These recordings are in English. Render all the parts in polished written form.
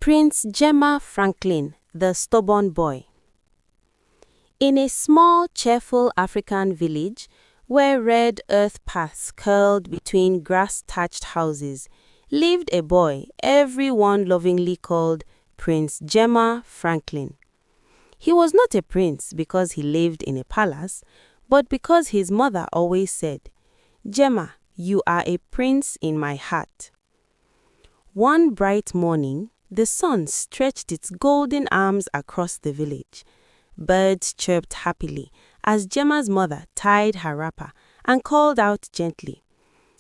Prince Jemah Franklin, the stubborn boy. In a small, cheerful African village, where red earth paths curled between grass-thatched houses, lived a boy everyone lovingly called Prince Jemah Franklin. He was not a prince because he lived in a palace, but because his mother always said, "Jemah, you are a prince in my heart." One bright morning, the sun stretched its golden arms across the village. Birds chirped happily as Jemah's mother tied her wrapper and called out gently,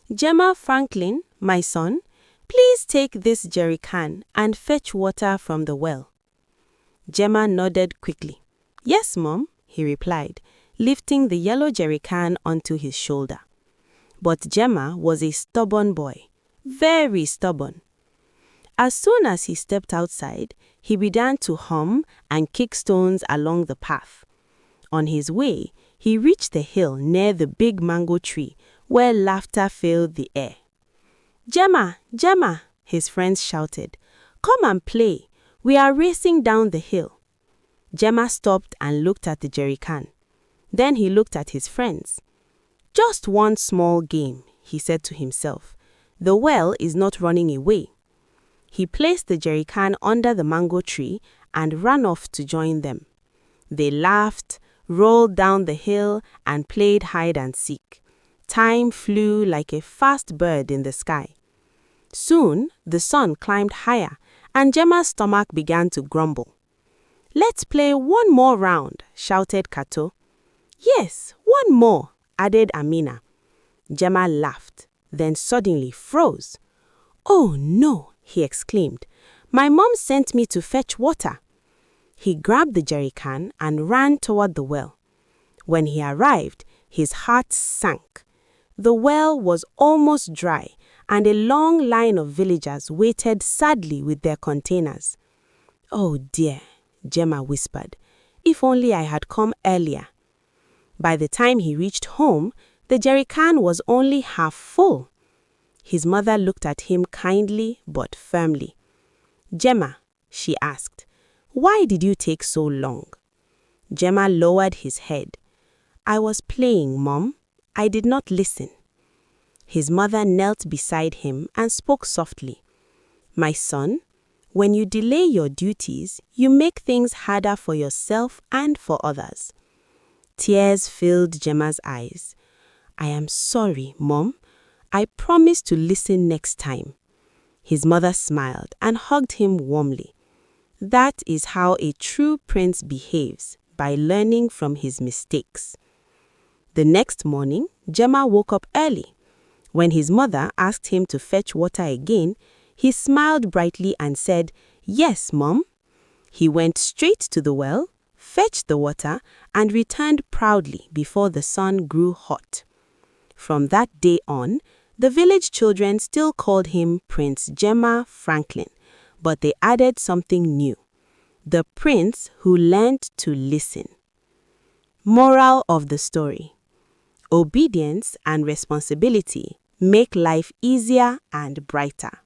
"Jemah Franklin, my son, please take this jerry can and fetch water from the well." Jemah nodded quickly. "Yes, Mom," he replied, lifting the yellow jerry can onto his shoulder. But Jemah was a stubborn boy, very stubborn. As soon as he stepped outside, he began to hum and kick stones along the path. On his way, he reached the hill near the big mango tree, where laughter filled the air. "Jemah, Jemah," his friends shouted, "come and play. We are racing down the hill." Jemah stopped and looked at the jerry can. Then he looked at his friends. "Just one small game," he said to himself. "The well is not running away." He placed the jerry can under the mango tree and ran off to join them. They laughed, rolled down the hill, and played hide and seek. Time flew like a fast bird in the sky. Soon, the sun climbed higher, and Jemah's stomach began to grumble. "Let's play one more round," shouted Kato. "Yes, one more," added Amina. Jemah laughed, then suddenly froze. "Oh no," he exclaimed. "My mom sent me to fetch water." He grabbed the jerry can and ran toward the well. When he arrived, his heart sank. The well was almost dry, and a long line of villagers waited sadly with their containers. "Oh dear," Jemah whispered, "if only I had come earlier." By the time he reached home, the jerry can was only half full. His mother looked at him kindly but firmly. "Jemah," she asked, "why did you take so long?" Jemah lowered his head. "I was playing, Mom. I did not listen." His mother knelt beside him and spoke softly. "My son, when you delay your duties, you make things harder for yourself and for others." Tears filled Jemah's eyes. "I am sorry, Mom. I promise to listen next time." His mother smiled and hugged him warmly. That is how a true prince behaves, by learning from his mistakes. The next morning, Jemah woke up early. When his mother asked him to fetch water again, he smiled brightly and said, "Yes, Mom." He went straight to the well, fetched the water, and returned proudly before the sun grew hot. From that day on, the village children still called him Prince Jemah Franklin, but they added something new: the prince who learned to listen. Moral of the story: obedience and responsibility make life easier and brighter.